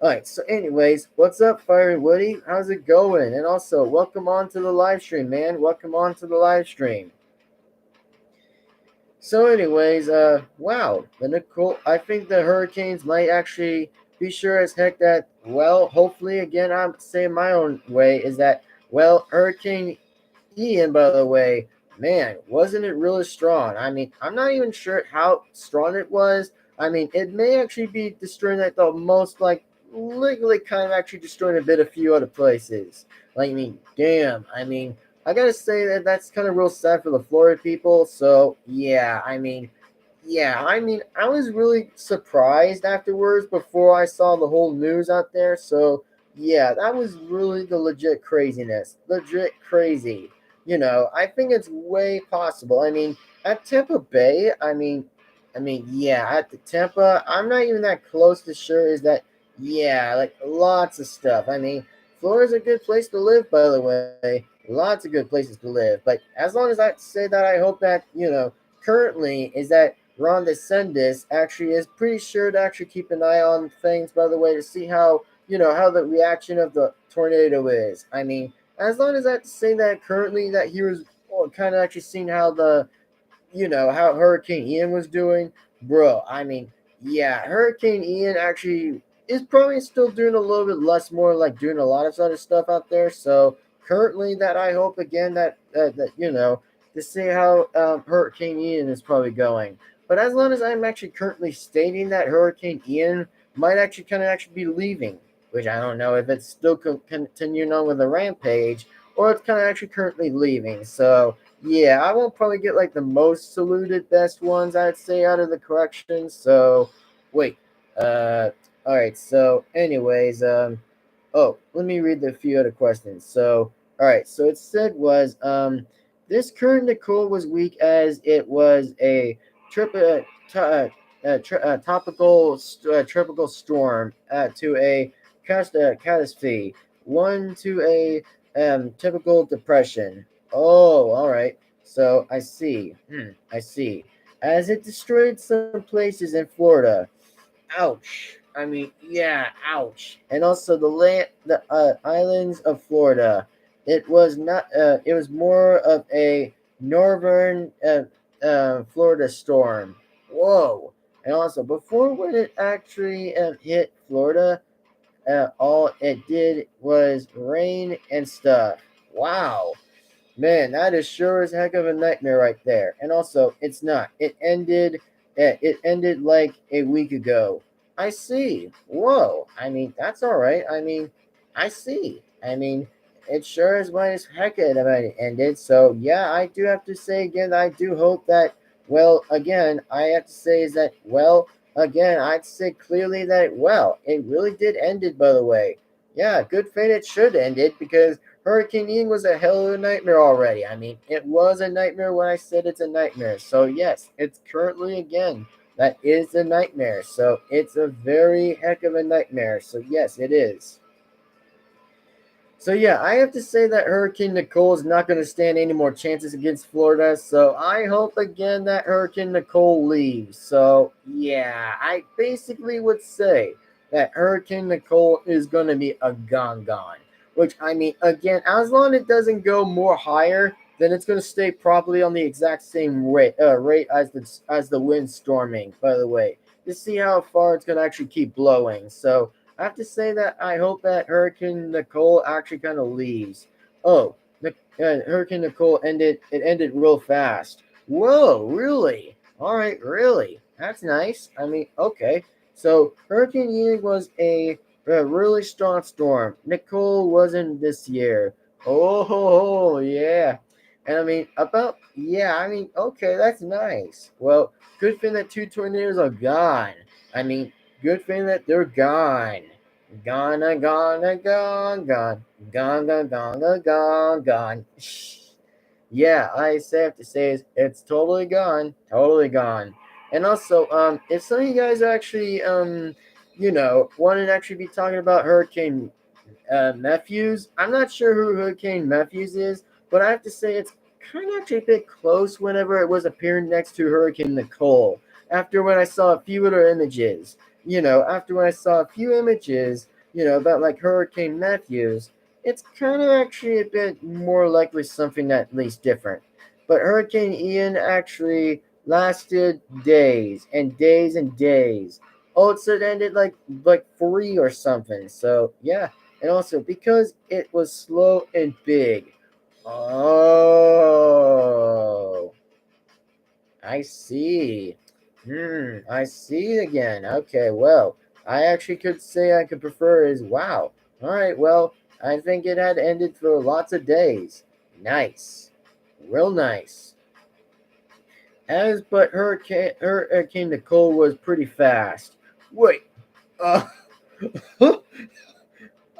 All right. So, anyways, what's up, Fire and Woody? How's it going? And also, welcome on to the live stream, man. Welcome on to the live stream. So, anyways, wow, the Nicole. I think the Hurricanes might actually be sure as heck that. Well, hopefully, again, I'm saying my own way is that. Well, Hurricane Ian, by the way, man, wasn't it really strong? I mean, I'm not even sure how strong it was. I mean, it may actually be destroying like the most like legally kind of actually destroying a bit a few other places. Like, I mean, damn. I mean, I gotta say that that's kind of real sad for the Florida people. So yeah, I mean, I was really surprised afterwards before I saw the whole news out there. So yeah, that was really the legit craziness, legit crazy. I think it's way possible. I mean, at Tampa Bay, yeah, at the Tampa, I'm not even that close to sure is that, yeah, like lots of stuff. I mean, Florida's a good place to live, by the way. Lots of good places to live. But as long as I say that, I hope that, currently is that Ron DeSantis actually is pretty sure to actually keep an eye on things, by the way, to see how the reaction of the tornado is. I mean, as long as I say that currently that he was kind of actually seeing how how Hurricane Ian was doing, bro. I mean, yeah, Hurricane Ian actually is probably still doing a little bit less, more like doing a lot of other stuff out there. So currently, that I hope again that to see how Hurricane Ian is probably going. But as long as I'm actually currently stating that Hurricane Ian might actually kind of actually be leaving, which I don't know if it's still continuing on with the rampage or it's kind of actually currently leaving. So yeah, I won't probably get like the most saluted best ones I'd say out of the corrections. So wait. Uh all right, so anyways, oh, let me read the few other questions. So all right, so it said was this current Nicole was weak as it was a trip tropical storm to a catastrophe, one to a typical depression. Oh, all right. So I see. I see. As it destroyed some places in Florida. Ouch. I mean, yeah, ouch. And also the islands of Florida. It was not. It was more of a northern Florida storm. Whoa. And also, before when it actually hit Florida, all it did was rain and stuff. Wow. Man, that is sure as heck of a nightmare right there. And also, it's not. It ended. It ended like a week ago. I see. Whoa. I mean, that's all right. I mean, I see. I mean, it sure is when it's heckin' about it ended. So yeah, I do have to say again, I do hope that. Well, again, I have to say is that well, again, I'd say clearly that well, it really did end it. By the way, yeah, good thing it should end it because Hurricane Ian was a hell of a nightmare already. I mean, it was a nightmare when I said it's a nightmare. So yes, it's currently again that is a nightmare. So it's a very heck of a nightmare. So yes, it is. So yeah, I have to say that Hurricane Nicole is not going to stand any more chances against Florida. So I hope again that Hurricane Nicole leaves. So yeah, I basically would say that Hurricane Nicole is going to be a gone. Which I mean, again, as long as it doesn't go more higher, then it's going to stay probably on the exact same rate as the wind storming. By the way, to see how far it's going to actually keep blowing. So I have to say that I hope that Hurricane Nicole actually kind of leaves. Oh, Hurricane Nicole ended. It ended real fast. Whoa, really? All right, really? That's nice. I mean, okay. So Hurricane Ian was a really strong storm. Nicole wasn't this year. Oh, yeah. And I mean, I mean, okay, that's nice. Well, good thing that two tornadoes are gone. I mean, good thing that they're gone. Gone. Yeah, have to say is it's totally gone. Totally gone. And also, if some of you guys actually, want to actually be talking about Hurricane Matthews. I'm not sure who Hurricane Matthews is, but I have to say it's kind of actually a bit close whenever it was appearing next to Hurricane Nicole. After when I saw a few other images, after when I saw a few images, about like Hurricane Matthews, it's kind of actually a bit more likely something that at least different. But Hurricane Ian actually lasted days and days and days. Oh, so it ended like 3 or something. So yeah, and also because it was slow and big. Oh, I see. I see again. Okay, well, I actually could say I could prefer is wow. All right, well, I think it had ended for lots of days. Nice. Real nice. But Hurricane Nicole was pretty fast. Wait. Uh,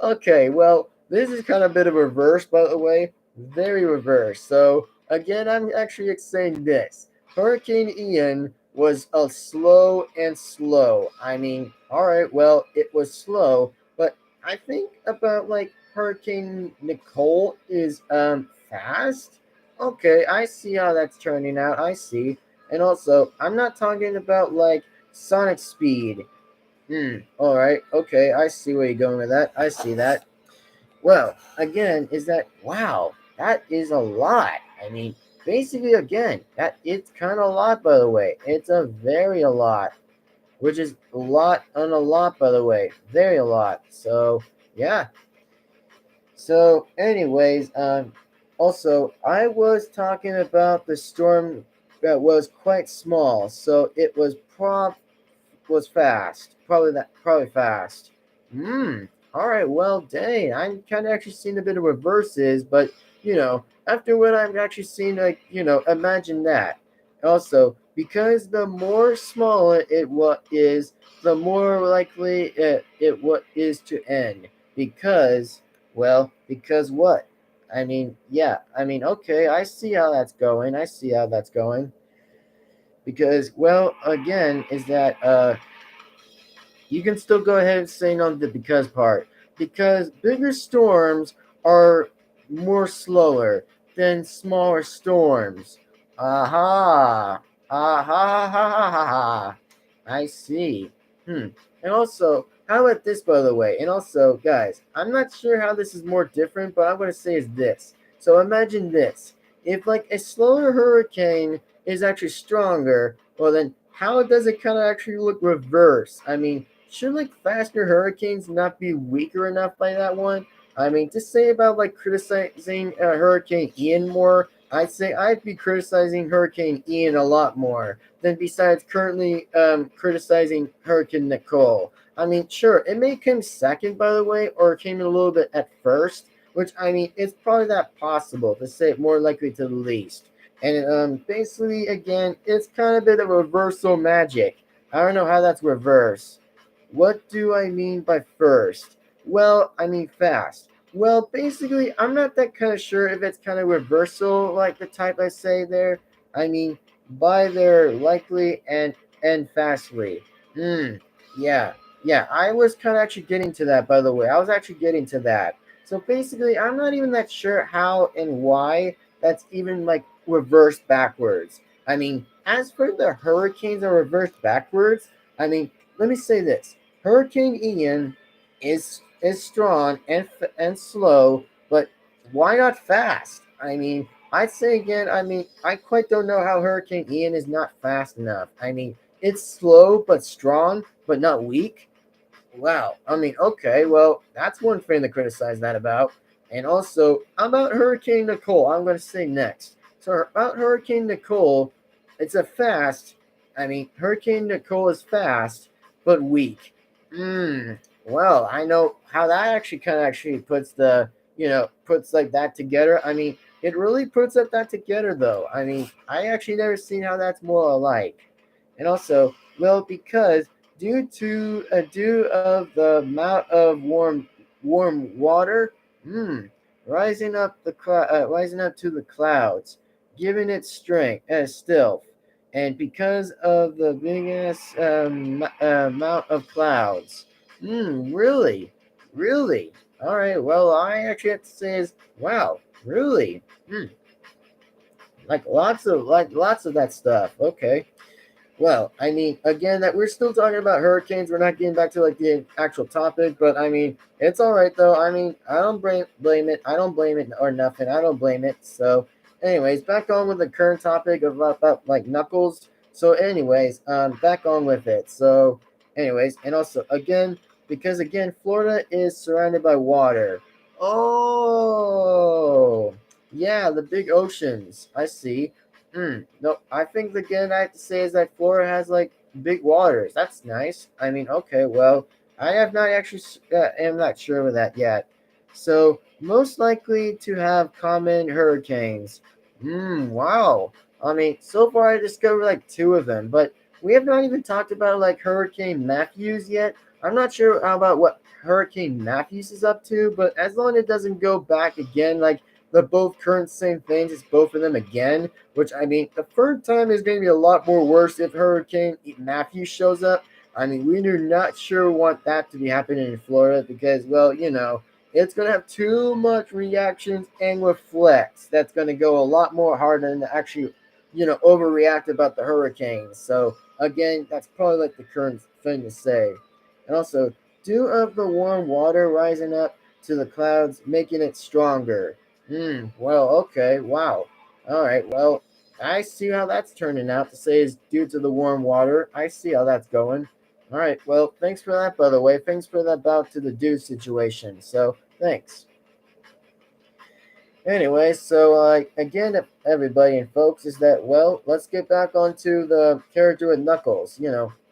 Okay, well, this is kind of a bit of a reverse, by the way. Very reverse. So, again, I'm actually saying this. Hurricane Ian was a slow and slow. I mean, all right, well, it was slow, but I think about like Hurricane Nicole is fast. Okay, I see how that's turning out. I see. And also, I'm not talking about like sonic speed. All right. Okay. I see where you're going with that. I see that. Well, again, is that wow? That is a lot. I mean, basically, again, that it's kind of a lot. By the way, it's a very a lot, which is a lot on a lot. By the way, very a lot. So yeah. So, anyways, also I was talking about the storm that was quite small, so it was fast. Probably fast. All right. Well, dang. I'm kind of actually seeing a bit of reverses, but after what I've actually seen, like imagine that. Also, because the more smaller it what is, the more likely it what is to end. Because, well, because what? I mean, yeah. I mean, okay. I see how that's going. I see how that's going. Because, well, again, is that you can still go ahead and say on the because part. Because bigger storms are more slower than smaller storms. Aha. Aha ha ha ha ha ha. I see. And also, how about this by the way? And also, guys, I'm not sure how this is more different, but I'm gonna say is this. So imagine this. If like a slower hurricane is actually stronger, well then how does it kind of actually look reverse? I mean, should like faster hurricanes not be weaker enough by that one? I mean, to say about like criticizing Hurricane Ian more, I'd say I'd be criticizing Hurricane Ian a lot more than besides currently criticizing Hurricane Nicole. I mean, sure, it may come second, by the way, or it came in a little bit at first, which I mean, it's probably that possible to say it more likely to the least. And basically, again, it's kind of a bit of reversal magic. I don't know how that's reverse. What do I mean by first? Well, I mean fast. Well, basically, I'm not that kind of sure if it's kind of reversal like the type I say there. I mean, by there likely and fastly. Hmm. Yeah. Yeah. I was kind of actually getting to that, by the way. I was actually getting to that. So basically, I'm not even that sure how and why that's even like reversed backwards. I mean, as for the hurricanes are reversed backwards, I mean, let me say this: Hurricane Ian is strong and slow, but why not fast? I mean, I'd say again. I mean, I quite don't know how Hurricane Ian is not fast enough. I mean, it's slow but strong, but not weak. Wow. I mean, okay, well, that's one thing to criticize that about. And also, about Hurricane Nicole, I'm going to say next. So, about Hurricane Nicole, it's a fast. I mean, Hurricane Nicole is fast, but weak. Hmm. Well, I know how that actually kind of actually puts puts like that together. I mean, it really puts that together, though. I mean, I actually never seen how that's more alike. And also, well, because due of the amount of warm water, hmm, rising up to the clouds, giving it strength as stealth, and because of the biggest amount of clouds, really, really. All right. Well, I actually have to say is wow, really, lots of that stuff. Okay. Well, I mean, again, that we're still talking about hurricanes. We're not getting back to like the actual topic, but I mean, it's all right though. I mean, I don't blame it. I don't blame it or nothing. I don't blame it. So, anyways, back on with the current topic about like Knuckles. So, anyways, back on with it. So, anyways, and also again, because again, Florida is surrounded by water. Oh, yeah, the big oceans. I see. No, I think again I have to say is that Florida has like big waters. That's nice. I mean, okay, well, I have not actually am not sure of that yet. So most likely to have common hurricanes. Wow. I mean, so far I discovered like two of them, but we have not even talked about like Hurricane Matthews yet. I'm not sure about what Hurricane Matthews is up to, but as long as it doesn't go back again, like the both current same things, it's both of them again. Which I mean, the third time is going to be a lot more worse if Hurricane Matthew shows up. I mean, we do not sure want that to be happening in Florida because, well, it's going to have too much reactions and reflex. That's going to go a lot more harder than to actually, overreact about the hurricanes. So again, that's probably like the current thing to say. And also, due of the warm water rising up to the clouds, making it stronger. Well, okay, wow. All right, well, I see how that's turning out to say is due to the warm water. I see how that's going. All right, well, thanks for that, by the way. Thanks for that bout to the dude situation. So, thanks. Anyway, so again, everybody and folks, is that well? Let's get back onto the character with Knuckles.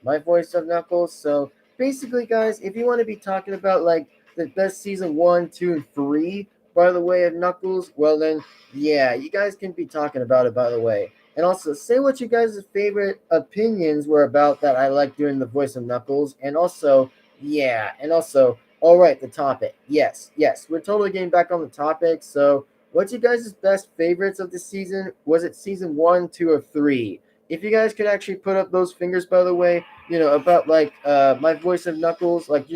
My voice of Knuckles. So basically, guys, if you want to be talking about like the best season 1, 2, and 3, by the way, of Knuckles, well then, yeah, you guys can be talking about it. By the way, and also say what you guys' favorite opinions were about that. I like doing the voice of Knuckles, and also, yeah, and also, all right, the topic. Yes, yes, we're totally getting back on the topic. So what's your guys' best favorites of the season? Was it season 1, 2, or 3? If you guys could actually put up those fingers, by the way, about like my voice of Knuckles, like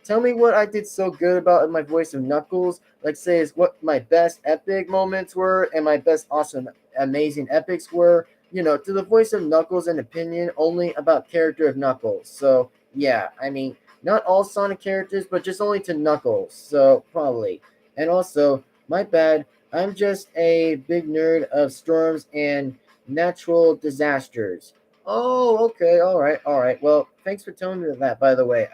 tell me what I did so good about in my voice of Knuckles. Like say is what my best epic moments were and my best awesome amazing epics were. To the voice of Knuckles an opinion only about character of Knuckles. So yeah, I mean not all Sonic characters, but just only to Knuckles. So probably. And also, my bad. I'm just a big nerd of storms and natural disasters. Oh, okay, all right. Well, thanks for telling me that. By the way,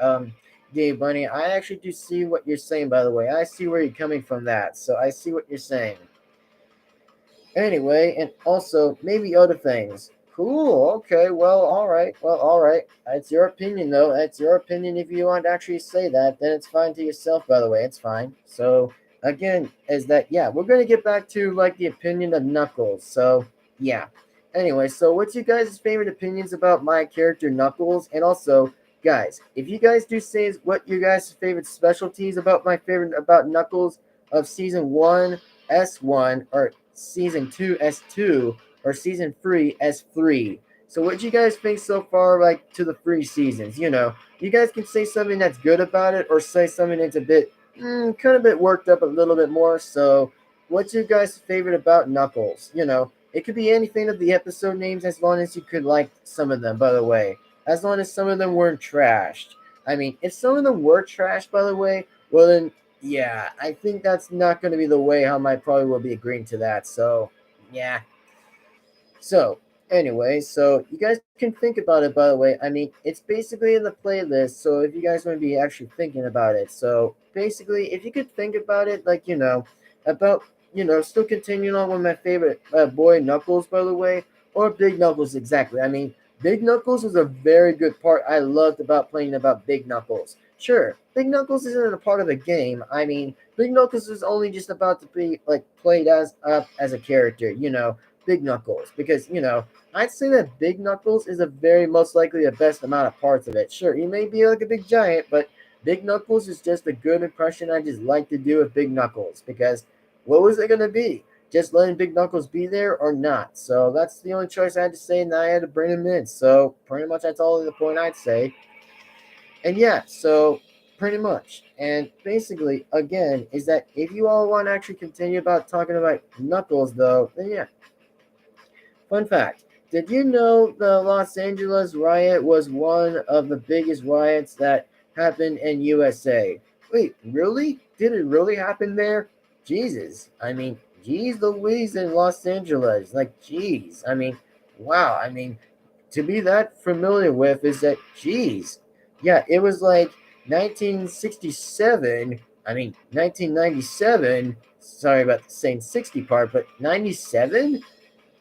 Dave Bunny, I actually do see what you're saying. By the way, I see where you're coming from. That, so I see what you're saying. Anyway, and also maybe other things. Cool. Okay. Well, all right. Well, all right. It's your opinion, though. It's your opinion. If you want to actually say that, then it's fine to yourself. By the way, it's fine. So again, is that yeah, we're gonna get back to like the opinion of Knuckles. So yeah. Anyway, so what's you guys' favorite opinions about my character Knuckles? And also, guys, if you guys do say what your guys' favorite specialties about my favorite about Knuckles of season one S1 or season two S2 or season three S3. So what you guys think so far, like to the three seasons? You guys can say something that's good about it, or say something that's a bit kind of bit worked up a little bit more. So, what's your guys' favorite about Knuckles? It could be anything of the episode names as long as you could like some of them, by the way. As long as some of them weren't trashed. I mean, if some of them were trashed, by the way, well then, yeah, I think that's not going to be the way how I probably will be agreeing to that. So, yeah, so, anyway, so you guys can think about it, by the way. I mean, it's basically in the playlist. So, if you guys want to be actually thinking about it. So, basically, if you could think about it, like, about, still continuing on with my favorite boy, Knuckles, by the way, or Big Knuckles, exactly. I mean, Big Knuckles was a very good part I loved about playing about Big Knuckles. Sure, Big Knuckles isn't a part of the game. I mean, Big Knuckles is only just about to be like played as up as a character. Big Knuckles, because I'd say that Big Knuckles is a very most likely the best amount of parts of it. Sure, he may be like a big giant, but Big Knuckles is just a good impression I just like to do with Big Knuckles, because what was it gonna be? Just letting Big Knuckles be there or not? So that's the only choice I had to say, and I had to bring him in. So pretty much that's all the point I'd say. And yeah, so pretty much. And basically, again, is that if you all want to actually continue about talking about Knuckles, though, then yeah, fun fact. Did you know the Los Angeles riot was one of the biggest riots that happened in USA? Wait, really? Did it really happen there? Jesus. I mean, geez Louise in Los Angeles. Like, geez. I mean, wow. I mean, to be that familiar with is that, geez. Yeah, it was like 1967. I mean, 1997. Sorry about the saying 60 part, but 97?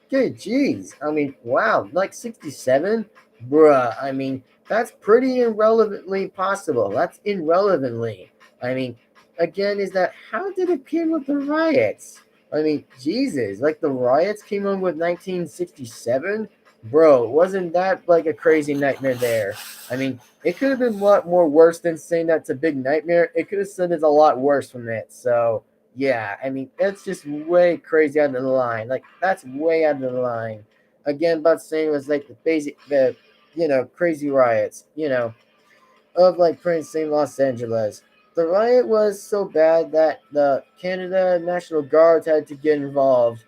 Good, jeez. I mean, wow, like 67? Bruh, I mean, that's pretty irrelevantly possible. That's irrelevantly. I mean, again, is that how did it came with the riots? I mean, Jesus, like the riots came on with 1967? Bro, wasn't that like a crazy nightmare there? I mean, it could have been a lot more worse than saying that's a big nightmare. It could have said it's a lot worse from it. So, yeah, I mean, that's just way crazy out of the line. Like, that's way out of the line. Again, about saying it was like the crazy riots, of like Prince in Los Angeles. The riot was so bad that the Canada National Guards had to get involved.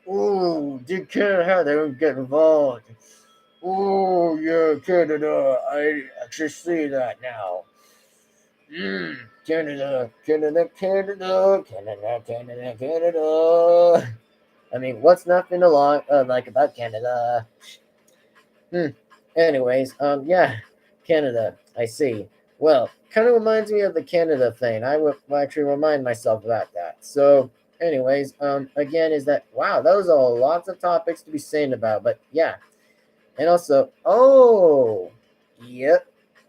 Ooh, did Canada have to get involved? Oh, yeah, Canada. I actually see that now. Canada, Canada, Canada, Canada, Canada, Canada. I mean, what's nothing to like about Canada? Hmm. Anyways, yeah, Canada. I see. Well, kind of reminds me of the Canada thing. I would actually remind myself about that. So, anyways, again, is that wow? Those are lots of topics to be saying about. But yeah, and also, oh, yep,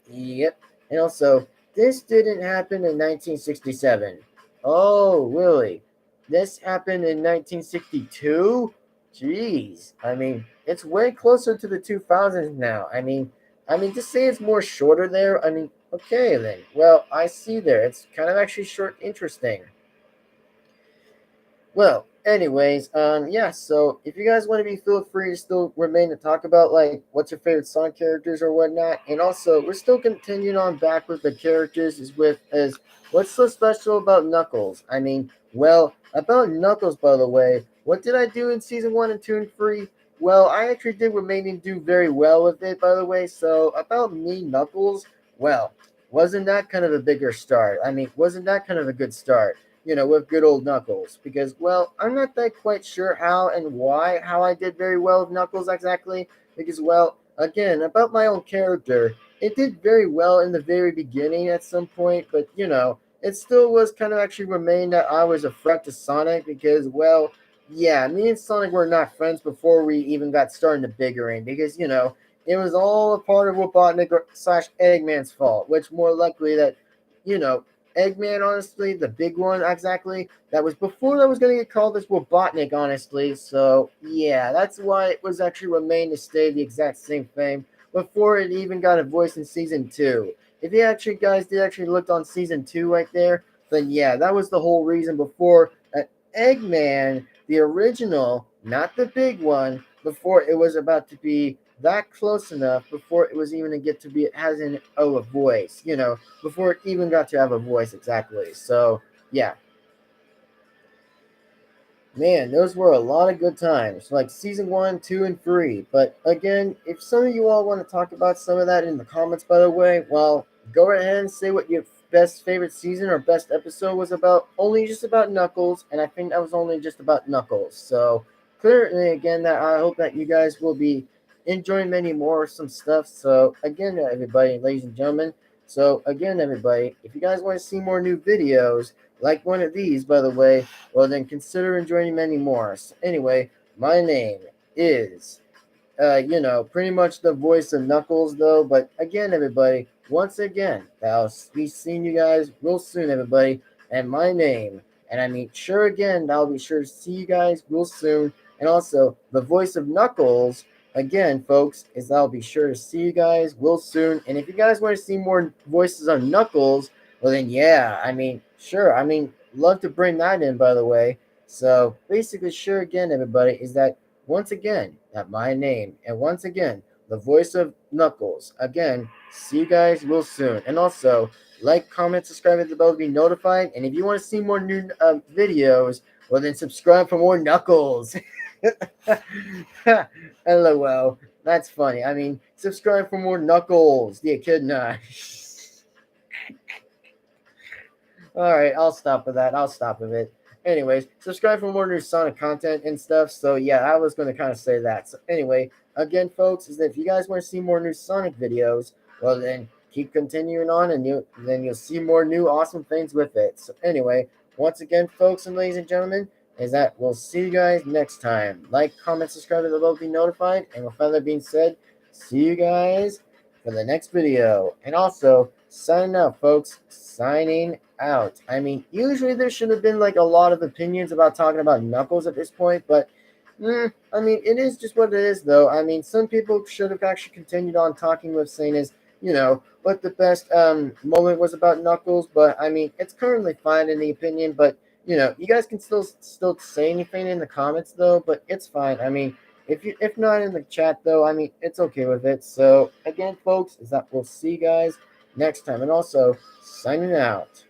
yep. And also, this didn't happen in 1967. Oh, really? This happened in 1962? Jeez. I mean, it's way closer to the 2000s now. I mean, to say it's more shorter there, I mean, okay then. Well, I see there. It's kind of actually short interesting. Well, anyways, yeah. So if you guys want to be, feel free to still remain to talk about like what's your favorite Sonic characters or whatnot. And also, we're still continuing on back with the characters is what's so special about Knuckles. I mean, well, about Knuckles, by the way, what did I do in season one and two and three? Well, I actually did remain and do very well with it, by the way. So about me, Knuckles, well, wasn't that kind of a bigger start? I mean, wasn't that kind of a good start? With good old Knuckles. Because, well, I'm not that quite sure how and why how I did very well with Knuckles exactly. Because, well, again, about my own character, it did very well in the very beginning at some point, but it still was kind of actually remained that I was a threat to Sonic because, well, yeah, me and Sonic were not friends before we even got started to bickering because, it was all a part of Robotnik slash Eggman's fault, which more likely that, you know, Eggman, honestly, the big one, exactly. That was before that was going to get called as Robotnik, honestly. So, yeah, that's why it was actually remained to stay the exact same thing before it even got a voice in season 2. If you actually, guys, did actually look on season 2 right there, then yeah, that was the whole reason before that Eggman, the original, not the big one, before it was about to be that close enough, before it was even to get to be, it has an, oh, a voice, before it even got to have a voice exactly. So, yeah, man, those were a lot of good times, like season 1, 2, and 3. But again, if some of you all want to talk about some of that in the comments, by the way, well, go ahead and say what your best favorite season or best episode was about. Only just about Knuckles, and I think that was only just about Knuckles. So clearly, again, that I hope that you guys will be enjoying many more some stuff. So again, everybody, ladies and gentlemen. So again, everybody, if you guys want to see more new videos like one of these, by the way, well, then consider joining many more. So anyway, my name is, pretty much the voice of Knuckles, though. But again, everybody, once again, I'll be seeing you guys real soon, everybody. And my name, and I mean, sure again, I'll be sure to see you guys real soon. And also, the voice of Knuckles, again, folks, is I'll be sure to see you guys real soon. And if you guys want to see more voices on Knuckles, well, then yeah, I mean, sure. I mean, love to bring that in, by the way. So basically, sure again, everybody, is that once again, at my name, and once again, the voice of Knuckles. Again, see you guys real soon. And also, like, comment, subscribe, hit the bell to be notified. And if you want to see more new videos, well, then subscribe for more Knuckles. LOL. That's funny. I mean, subscribe for more Knuckles. The echidna. All right, I'll stop with that. I'll stop with it. Anyways, subscribe for more new Sonic content and stuff. So yeah, I was going to kind of say that. So anyway, again, folks, is that if you guys want to see more new Sonic videos, well then keep continuing on, and you'll see more new awesome things with it. So anyway, once again, folks and ladies and gentlemen, is that we'll see you guys next time. Like, comment, subscribe to the bell to be notified. And with that being said, see you guys for the next video. And also, signing out, folks. Signing out. I mean, usually there should have been like a lot of opinions about talking about Knuckles at this point, but I mean, it is just what it is, though. I mean, some people should have actually continued on talking with saying is, what the best moment was about Knuckles, but I mean, it's currently fine in the opinion, but you guys can still say anything in the comments though, but it's fine. I mean, if not in the chat though, I mean, it's okay with it. So again, folks, is that we'll see you guys next time, and also signing out.